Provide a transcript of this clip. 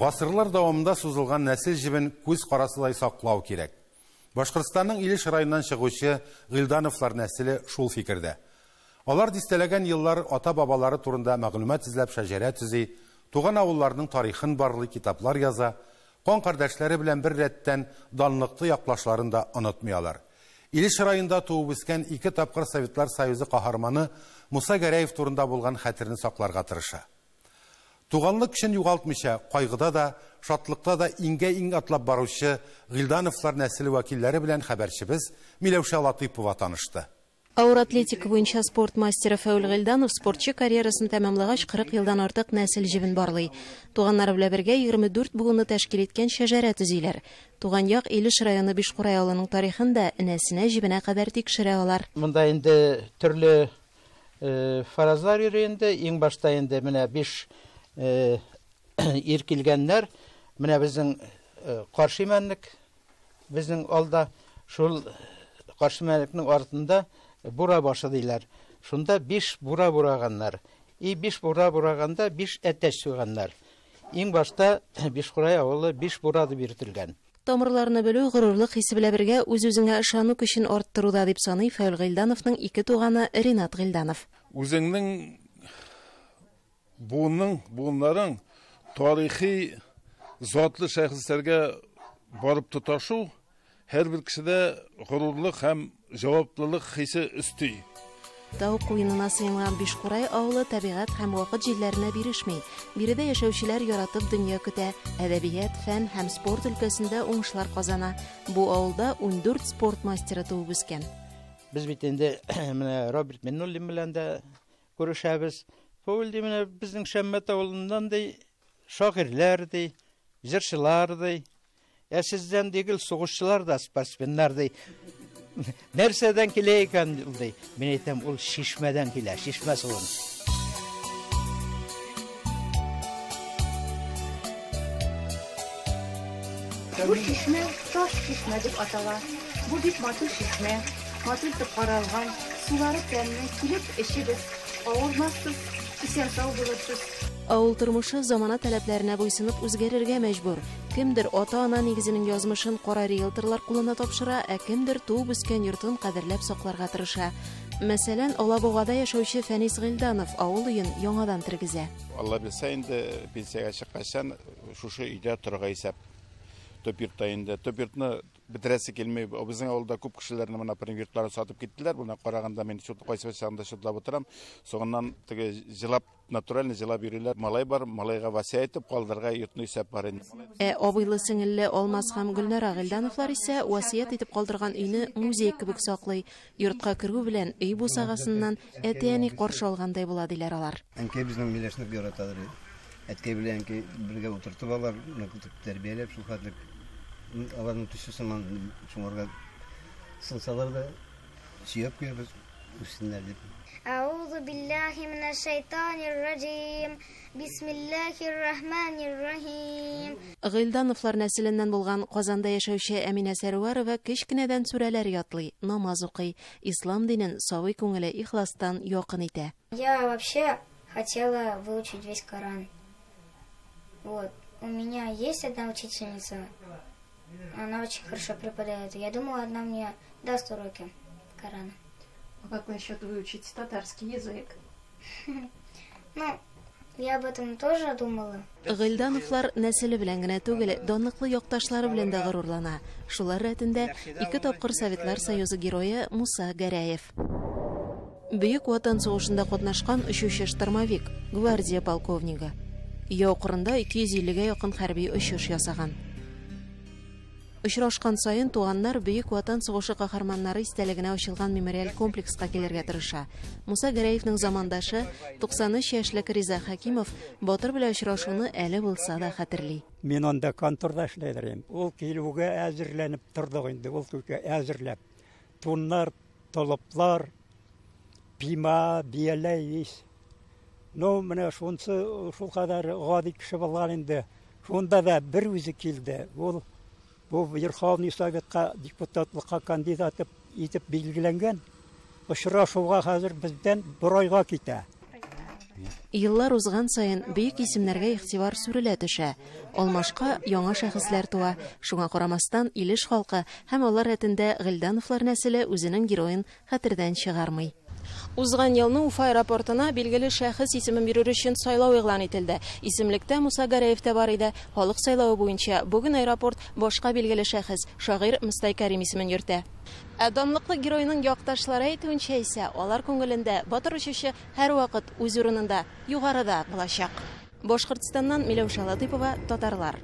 Гасырлар дәвамында сузылган нәсел җибен күз карасылай саклау кирәк. Башкортстанның Илеш районыннан чыгучы Гыйлдановлар нәселе шул фикердә. Алар дистәләгән еллар ата-бабалары турында мәгълүмат эзләп шәҗәрә төзи, туган авылларның тарихын барлый китаплар яза, кан кардәшләре белән бер рәттән данлыклы яклашларын да онытмыйлар. Илеш районында туып үскән 2 тапкыр Советлар Союзы каһарманы Муса Гәрәев турында булган хәтерне сакларга тырыша. Туганлык көчен югалтмыйча, кайгыда да, шатлыкта да иң атлап баручы Гыйлдановлар нәселе вәкилләре белән хәбәрчебез Миләүшә Латыйпова танышты. Ауыр атлетика буенча спорт мастеры Фәүл Гыйлданов спортчы карьерасын тәмамлагач 40 елдан артык нәсел җибен барлый. Туганнары белән бергә 24 буынны тәшкил иткән шәҗәрә төзиләр. Туган як Илеш районы Бишкурай авылының тарихын да энәсенә җибенә кадәр тикшерә алар. Монда инде төрле фаразлар йөренде, иң башта инде менә 5 иркилгәннәр, менә безнең каршыманлык, безнең алда шул каршыманлыкның артында бура башы диләр. Шунда 5 бура бураганнар. 5 бура бураганда 5 әтәч суганнар. Иң башта Бишкурай авылы 5 бура дип йөртелгән. Тамырларны белү, горурлык хисе белән бергә үз-үзеңә ышану көчен арттыруда дип саный Фәүл Гыйлдановның 2 туганы Ринат Гыйлданов. Үзеңнең буыннарың тарихи затлы шәхесләргә барып тоташу һәрбер кешедә горурлык һәм җаваплылык хисе өсти. Тау куенына сыймаган Бишкурай авылы табигать һәм вакыт җилләренә бирешми. Биредә яшәүчеләр яратып дөнья көтә, әдәбият, фән һәм спорт өлкәсендә уңышлар казана. Бу авылда 14 спорт мастеры туып үскән. Без бит инде менә Роберт Миннуллин белән дә күрешәбез. Фәүл ди менә безнең Шәммәт авылыннан ди шагыйрьләр ди, җырчылар ди, сездән дигел сугышчылар да спортсменнар ди. Нәрсәдән килә икән ди. Мин әйтәм, ул шишмәдән килә, шишмә суын. Бу шишмә таш шишмә дип атала. Бу бик матур шишмә. Матур итеп каралган, сулары тәмле, килеп эчебез. Авырмассыз, исән-сау булырсыз. Авыл тормышы замана таләпләренә буйсынып үзгәрергә мәҗбүр. Кемдер ата-ана нигезенең язмышын кара риэлторлар кулына тапшыра, ә кемдер туып үскән йортын кадерләп сакларга тырыша. Мәсәлән, Алабугада яшәүче Фәнис Гыйлданов авыл уен яңадан тергезә. Алла белсә инде пенсиягә чыккачан шушы өйдә торырга исәп. Төп-йортта инде. Төп-йортны бетерәсе килмәй. Безнең авылда күп кешеләрне моны йортларын сатып киттеләр. Буна караганда мин шул кайсы чагында шутлап утырам. Соңыннан теге җылап, натураль җылап йөриләр. Малай бар, малайга васия итеп калдырга йортны исәп бар инде. Абыйлы сеңелле Алмаз һәм Гөлнара Гыйлдановлар исә васият итеп калдырган өйне музей кебек саклый. Йортка керү белән өй бусагасыннан әти-әни каршы алгандай була диләр алар. Әнкәй безнең миләшне яратадыр. Әткәй белән әнкәй бергә утыртып алар, тәрбияләп шул хәтлек аларның төшесеннән шуңарга сынсалар да сөйәп куябыз үсеннәр дип. Аузу биллахи минаш шайтанир раҗим. Бисмиллахир рахманир рахим. Гыйлдановлар нәселеннән булган Казанда яшәүче Әминә Сәрварова кечкенәдән сүрәләр ятлый, намаз укый, ислам динен савый күңеле ихластан якын итә. Я вообще хотела выучить весь Коран. Вот. У меня есть одна учительница. Она очень хорошо преподает. Я думала, она мне даст уроки Корана. А как насчет выучить татарский язык? Ну, я об этом тоже думала. Гыйлдановлар нәселе белән генә түгел, данлыклы якташлары белән дә горурлана. Шулар рәтендә 2 тапкыр Советлар Союзы герое Муса Гәрәев. Бөек Ватан сугышында катнашкан очучы штурмовик, гвардия полковнигы. Яу кырында 250-гә якын хәрби очыш ясаган. Очрашкан сайын туганнар Бөек Ватан сугышы каһарманнары истәлегенә ачылган мемориаль комплекска килергә тырыша. Муса Гәрәевнең замандашы 93 яшьлек Риза Хакимов батыр белән очрашуны әле булса да хәтерли. Мин анда конторда эшләдем. Ул килүгә әзерләнеп тордык инде, ул күкә әзерләп. Туннар, толыплар, пима, бияләйс. Ну, менә шунсы шул кадәр гади кеше булган инде. Шунда да бер үзе килде. Ул бу Верховный Советка депутатлыкка кандидат итеп билгеләнгән. Очрашуга хәзер бездән 1 айга китә. Еллар узган сайын бөек исемнәргә игътибар сүрелә төшә. Алмашка яңа шәхесләр туа. Шуңа карамастан Илеш халкы һәм алар рәтендә Гыйлдановлар нәселе үзенең героен хәтердән чыгармый. Узган елның Уфа аэропортына билгеле шәхес исемен бирү өчен сайлау игълан ителде. Исемлектә Муса Гәрәев тә бар иде. Халык сайлавы буенча бүген аэропорт башка билгеле шәхес шагыйрь Мостай Кәрим исемен йөртә. Данлыклы геройның якташлары әйтүенчә исә, алар күңелендә батыр очучы һәрвакыт үз урынында, югарыда булачак. Башкортстаннан Миләүшә Латыйпова, Татарлар.